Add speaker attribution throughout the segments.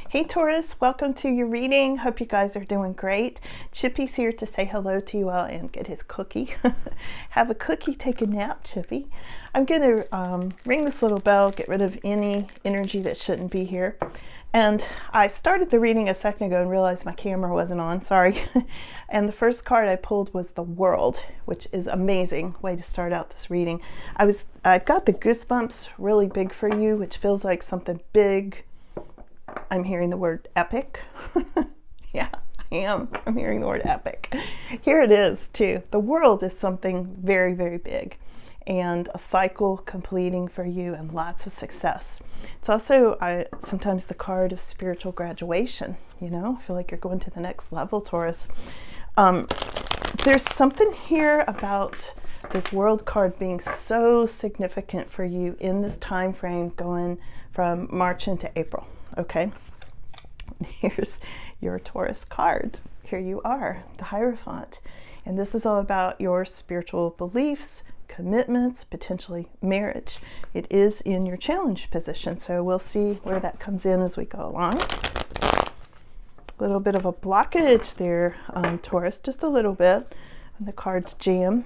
Speaker 1: Hey Taurus, welcome to your reading. Hope you guys are doing great. Chippy's here to say hello to you all and get his cookie. Have a cookie, take a nap, Chippy. I'm going to ring this little bell, get rid of any energy that shouldn't be here. And I started the reading a second ago and realized my camera wasn't on, sorry. And the first card I pulled was the World, which is amazing way to start out this reading. I've got the goosebumps really big for you, which feels like something big. I'm hearing the word epic. Yeah, I am. I'm hearing the word epic. Here it is too. The World is something very, very big and a cycle completing for you and lots of success. It's also sometimes the card of spiritual graduation. You know, I feel like you're going to the next level, Taurus. There's something here about this World card being so significant for you in this time frame going from March into April. Okay, here's your Taurus card. Here you are, the Hierophant. And this is all about your spiritual beliefs, commitments, potentially marriage. It is in your challenge position, so we'll see where that comes in as we go along. A little bit of a blockage there, Taurus, just a little bit. And the cards jam.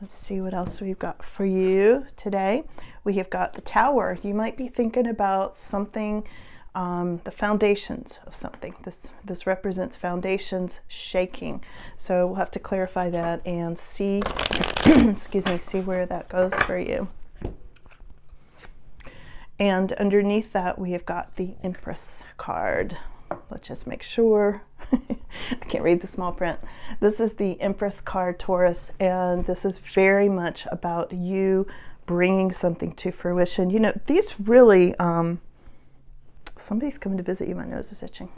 Speaker 1: Let's see what else we've got for you today. We have got the Tower. You might be thinking about something, the foundations of something. This represents foundations shaking. So we'll have to clarify that and see, excuse me, see where that goes for you. And underneath that, we have got the Empress card. Let's just make sure. I can't read the small print. This is the Empress card, Taurus, and this is very much about you bringing something to fruition. You know, these really, somebody's coming to visit you. My nose is itching.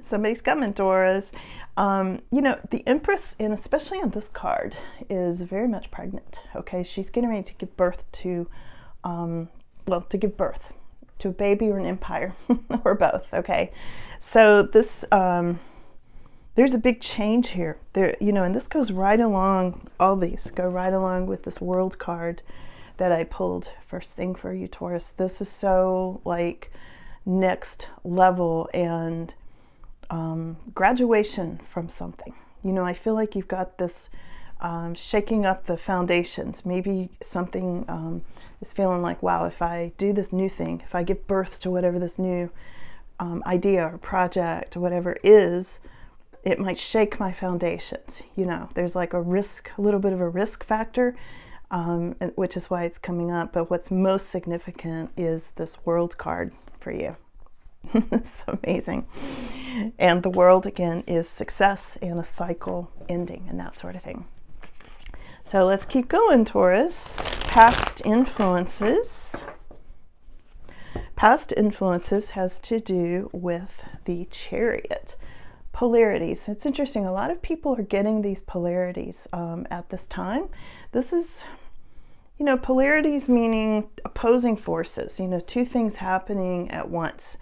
Speaker 1: Somebody's coming, Taurus. You know, the Empress, and especially on this card, is very much pregnant. Okay, she's getting ready to give birth to, to give birth to a baby or an empire, or both. Okay, so this there's a big change here. There, you know, and this goes right along. All these go right along with this World card that I pulled first thing for you, Taurus. This is so like next level and graduation from something. You know, I feel like you've got this shaking up the foundations. Maybe something is feeling like, wow, if I do this new thing, if I give birth to whatever this new idea or project or whatever is, it might shake my foundations. You know, there's like a risk, a little bit of a risk factor, which is why it's coming up. But what's most significant is this World card for you. It's amazing. And the World, again, is success and a cycle ending and that sort of thing. So let's keep going, Taurus. Past influences. Past influences has to do with the Chariot. Polarities. It's interesting. A lot of people are getting these polarities at this time. This is, you know, polarities meaning opposing forces. You know, two things happening at once,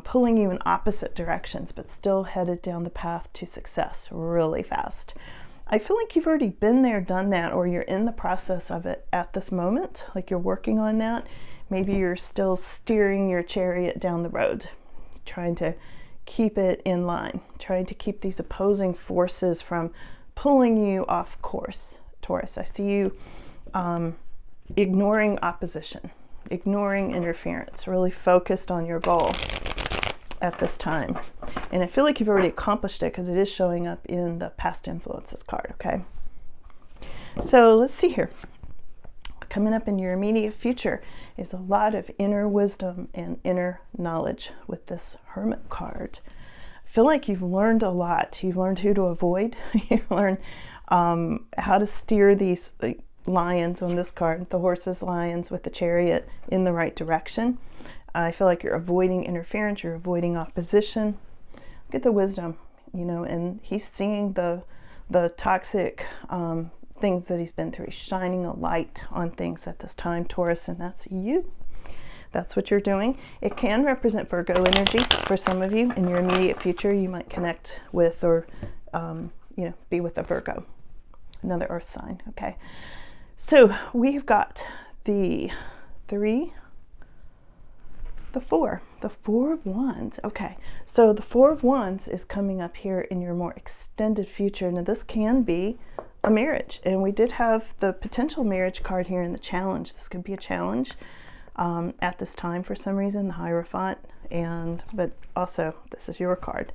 Speaker 1: pulling you in opposite directions, but still headed down the path to success really fast. I feel like you've already been there, done that, or you're in the process of it at this moment, like you're working on that. Maybe you're still steering your chariot down the road, trying to keep it in line, trying to keep these opposing forces from pulling you off course, Taurus. I see you ignoring opposition, ignoring interference, really focused on your goal at this time. And I feel like you've already accomplished it because it is showing up in the past influences card, okay? So let's see here. Coming up in your immediate future is a lot of inner wisdom and inner knowledge with this Hermit card. I feel like you've learned a lot. You've learned who to avoid. You've learned how to steer these lions on this card, the horses, lions with the chariot, in the right direction. I feel like you're avoiding interference, you're avoiding opposition. Get the wisdom, you know, and he's seeing the toxic things that he's been through. He's shining a light on things at this time, Taurus, and that's you. That's what you're doing. It can represent Virgo energy for some of you. In your immediate future, you might connect with or, you know, be with a Virgo, another earth sign, okay? So we've got the 3 the Four of Wands. Okay, so the Four of Wands is coming up here in your more extended future. Now this can be a marriage, and we did have the potential marriage card here in the challenge. This could be a challenge at this time for some reason, the Hierophant, but also this is your card,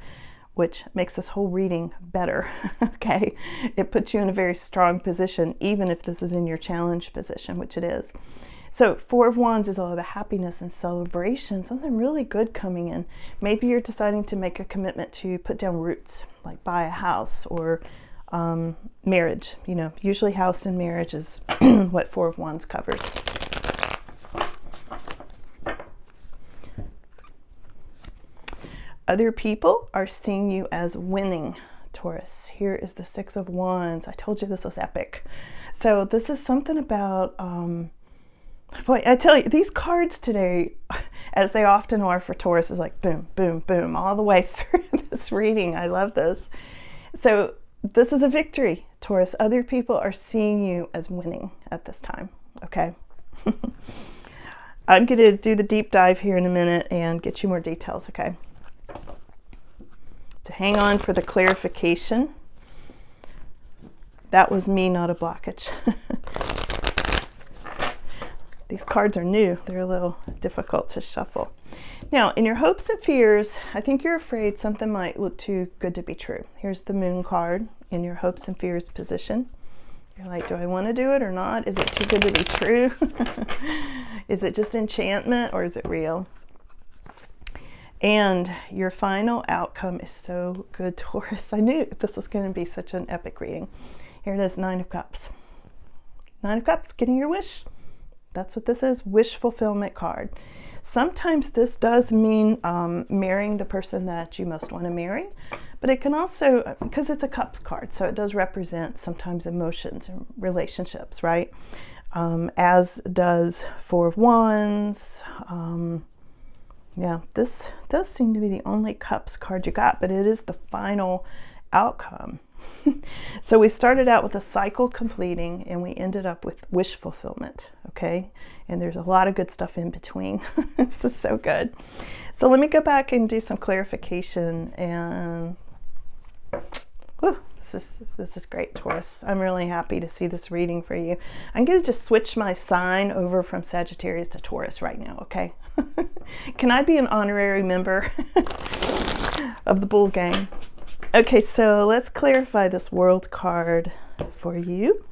Speaker 1: which makes this whole reading better. Okay, it puts you in a very strong position, even if this is in your challenge position, which it is. So Four of Wands is all about happiness and celebration, something really good coming in. Maybe you're deciding to make a commitment to put down roots, like buy a house or marriage. You know, usually house and marriage is what Four of Wands covers. Other people are seeing you as winning, Taurus. Here is the Six of Wands. I told you this was epic. So this is something about boy, I tell you, these cards today, as they often are for Taurus, is like boom, boom, boom, all the way through this reading. I love this. So this is a victory, Taurus. Other people are seeing you as winning at this time, okay? I'm going to do the deep dive here in a minute and get you more details, okay? So hang on for the clarification. That was me, not a blockage. These cards are new. They're a little difficult to shuffle. Now, in your hopes and fears, I think you're afraid something might look too good to be true. Here's the Moon card in your hopes and fears position. You're like, do I want to do it or not? Is it too good to be true? Is it just enchantment or is it real? And your final outcome is so good, Taurus. I knew this was going to be such an epic reading. Here it is, Nine of Cups. Nine of Cups, getting your wish. That's what this is, wish fulfillment card. Sometimes this does mean marrying the person that you most want to marry, but it can also, because it's a Cups card, so it does represent sometimes emotions and relationships, right? As does Four of Wands. Yeah, this does seem to be the only Cups card you got, but it is the final outcome. So we started out with a cycle completing and we ended up with wish fulfillment, okay? And there's a lot of good stuff in between. This is so good. So let me go back and do some clarification and whew, this is great, Taurus. I'm really happy to see this reading for you. I'm going to just switch my sign over from Sagittarius to Taurus right now, okay? Can I be an honorary member of the Bull Gang? Okay, so let's clarify this World card for you.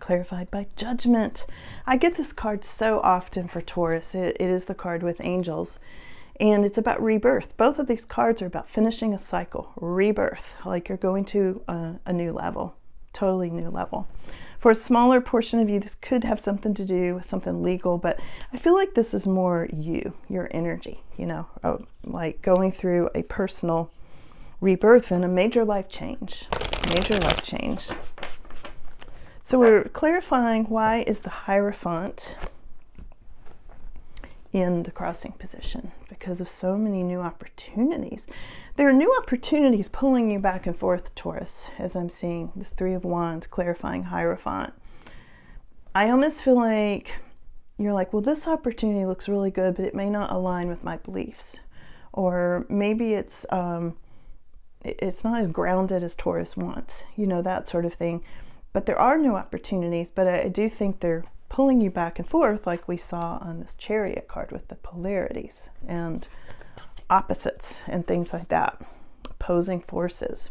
Speaker 1: Clarified by Judgment. I get this card so often for Taurus. It is the card with angels, and it's about rebirth. Both of these cards are about finishing a cycle, rebirth, like you're going to a new level, totally new level. For a smaller portion of you, this could have something to do with something legal, but I feel like this is more you, your energy, you know, like going through a personal rebirth and a major life change. So we're clarifying, why is the Hierophant in the crossing position? Because of so many new opportunities. There are new opportunities pulling you back and forth, Taurus, as I'm seeing this Three of Wands clarifying Hierophant. I almost feel like you're like, well, this opportunity looks really good, but it may not align with my beliefs. Or maybe it's not as grounded as Taurus wants, you know, that sort of thing. But there are new opportunities, but I do think they're pulling you back and forth, like we saw on this Chariot card with the polarities and opposites and things like that, opposing forces.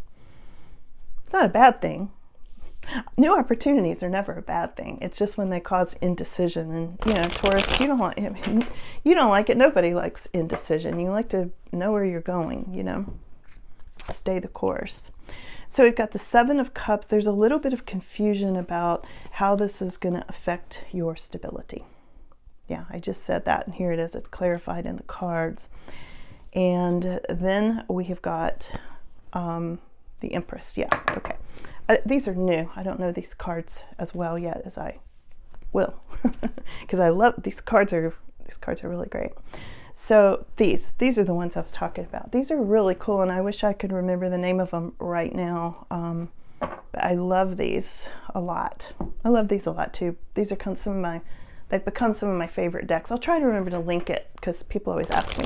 Speaker 1: It's not a bad thing. New opportunities are never a bad thing. It's just when they cause indecision. And you know, Taurus, you don't like it. Nobody likes indecision. You like to know where you're going, you know, stay the course. So we've got the Seven of Cups. There's a little bit of confusion about how this is going to affect your stability. Yeah, I just said that, and here it is. It's clarified in the cards. And then we have got the Empress. Yeah, okay. These are new. I don't know these cards as well yet as I will, because I love these cards. These cards are really great. So these are the ones I was talking about. These are really cool, and I wish I could remember the name of them right now. But I love these a lot. I love these a lot too. These are kind of some of They've become some of my favorite decks. I'll try to remember to link it because people always ask me.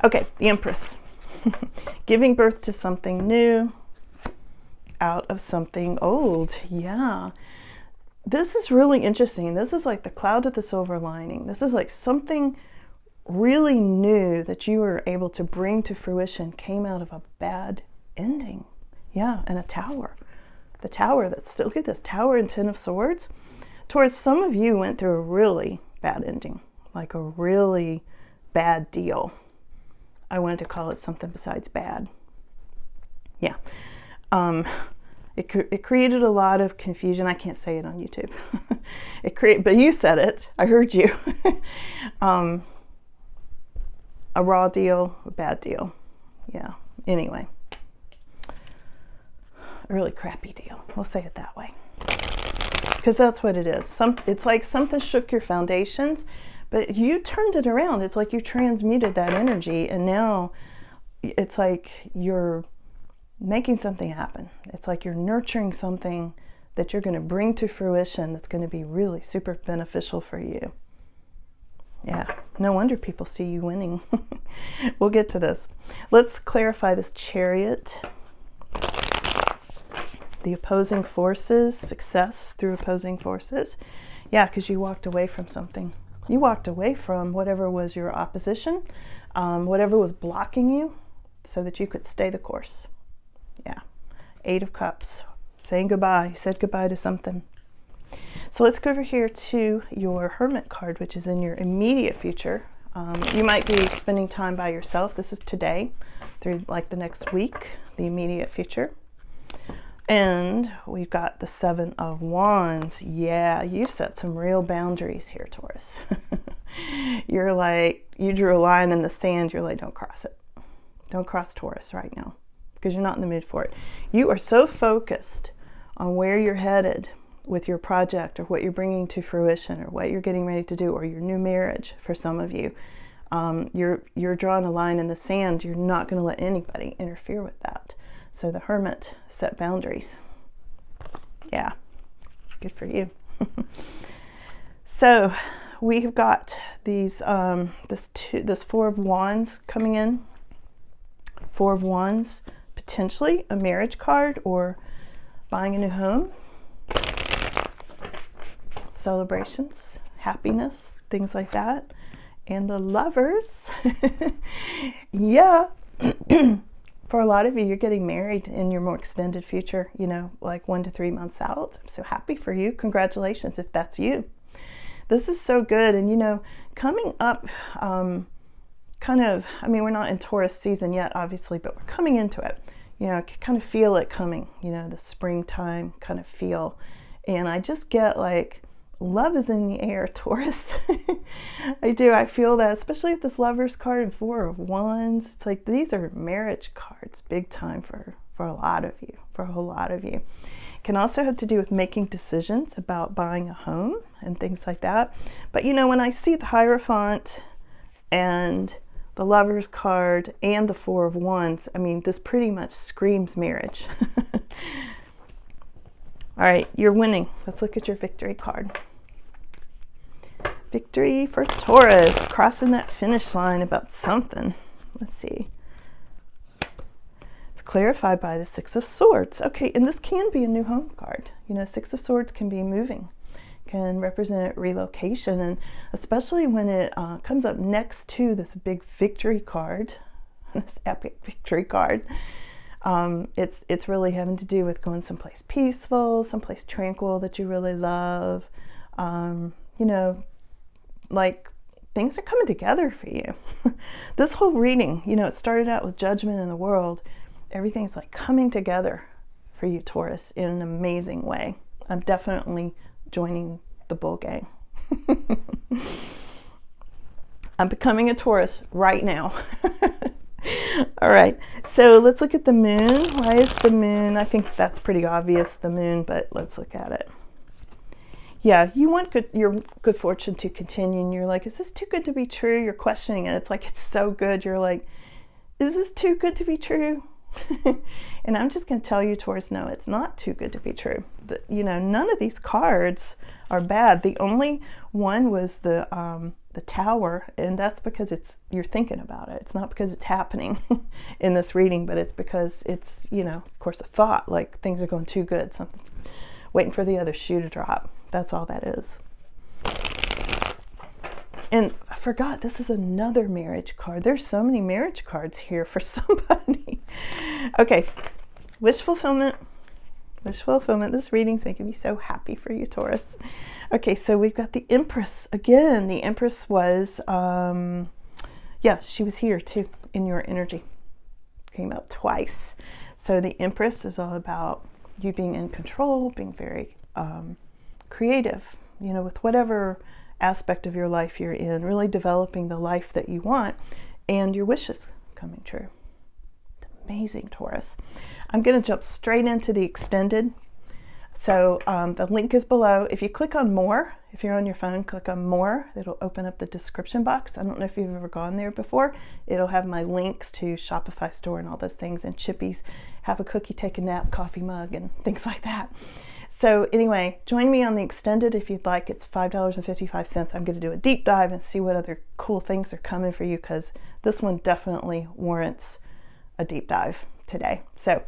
Speaker 1: Okay, the Empress. Giving birth to something new out of something old. Yeah. This is really interesting. This is like the cloud with the silver lining. This is like something really new that you were able to bring to fruition came out of a bad ending. Yeah, and a tower. The tower, that's still, look at this, Tower and Ten of Swords. Taurus, some of you went through a really bad ending, like a really bad deal. I wanted to call it something besides bad. Yeah. It created a lot of confusion. I can't say it on YouTube. But you said it. I heard you. A raw deal, a bad deal. Yeah. Anyway. A really crappy deal. We'll say it that way. Because that's what it is. It's like something shook your foundations, but you turned it around. It's like you transmuted that energy, and now it's like you're making something happen. It's like you're nurturing something that you're going to bring to fruition that's going to be really super beneficial for you. Yeah, no wonder people see you winning. We'll get to this. Let's clarify this Chariot. The opposing forces, success through opposing forces. Yeah, because you walked away from something. You walked away from whatever was your opposition, whatever was blocking you, so that you could stay the course. Yeah, Eight of Cups, saying goodbye. You said goodbye to something. So let's go over here to your Hermit card, which is in your immediate future. You might be spending time by yourself. This is today through like the next week, the immediate future. And we've got the Seven of Wands. Yeah, you've set some real boundaries here, Taurus. You're like, you drew a line in the sand. You're like, don't cross it. Don't cross Taurus right now because you're not in the mood for it. You are so focused on where you're headed with your project or what you're bringing to fruition or what you're getting ready to do or your new marriage for some of you. You're drawing a line in the sand. You're not going to let anybody interfere with that. So the Hermit set boundaries. Yeah, good for you. So we've got these this Four of Wands coming in. Four of Wands, potentially a marriage card or buying a new home. Celebrations, happiness, things like that. And the Lovers. Yeah. For a lot of you, you're getting married in your more extended future, you know, like 1 to 3 months out. I'm so happy for you. Congratulations if that's you. This is so good. And, you know, coming up, we're not in Taurus season yet, obviously, but we're coming into it. You know, I can kind of feel it coming, you know, the springtime kind of feel. And I just get like, love is in the air, Taurus. I do. I feel that, especially with this Lovers card and Four of Wands. It's like these are marriage cards, big time for a lot of you, for a whole lot of you. It can also have to do with making decisions about buying a home and things like that. But you know, when I see the Hierophant and the Lovers card and the Four of Wands, I mean, this pretty much screams marriage. All right, you're winning. Let's look at your victory card. Victory for Taurus, crossing that finish line about something. Let's see. It's clarified by the Six of Swords. Okay, and this can be a new home card. You know, Six of Swords can be moving, can represent relocation, and especially when it comes up next to this big victory card, this epic victory card. It's really having to do with going someplace peaceful, someplace tranquil that you really love. You know, like things are coming together for you. This whole reading, you know, it started out with judgment in the world. Everything's like coming together for you, Taurus, in an amazing way. I'm definitely joining the bull gang. I'm becoming a Taurus right now. All right, so let's look at the moon. Why is the moon? I think that's pretty obvious, the moon, but let's look at it. Yeah, you want your good fortune to continue, and you're like, is this too good to be true? You're questioning it. It's like, it's so good. You're like, is this too good to be true? And I'm just going to tell you, Taurus, no, it's not too good to be true. You know, none of these cards are bad. The only one was the Tower, and that's because you're thinking about it. It's not because it's happening in this reading, but it's because it's, you know, of course, a thought, like things are going too good. Something's waiting for the other shoe to drop. That's all that is. And I forgot, this is another marriage card. There's so many marriage cards here for somebody. Okay, wish fulfillment. Wish fulfillment. This reading's making me so happy for you, Taurus. Okay, so we've got the Empress. Again, the Empress was, yeah, she was here too in your energy. Came out twice. So the Empress is all about you being in control, being very creative, you know, with whatever aspect of your life you're in, really developing the life that you want, and your wishes coming true. It's amazing, Taurus. I'm going to jump straight into the extended. So the link is below. If you click on more, if you're on your phone, click on more. It'll open up the description box. I don't know if you've ever gone there before. It'll have my links to Shopify store and all those things, and Chippy's Have a Cookie, Take a Nap coffee mug and things like that. So anyway, join me on the extended if you'd like. It's $5.55. I'm going to do a deep dive and see what other cool things are coming for you, because this one definitely warrants a deep dive today. So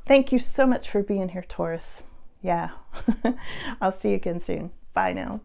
Speaker 1: thank you so much for being here, Taurus. Yeah, I'll see you again soon. Bye now.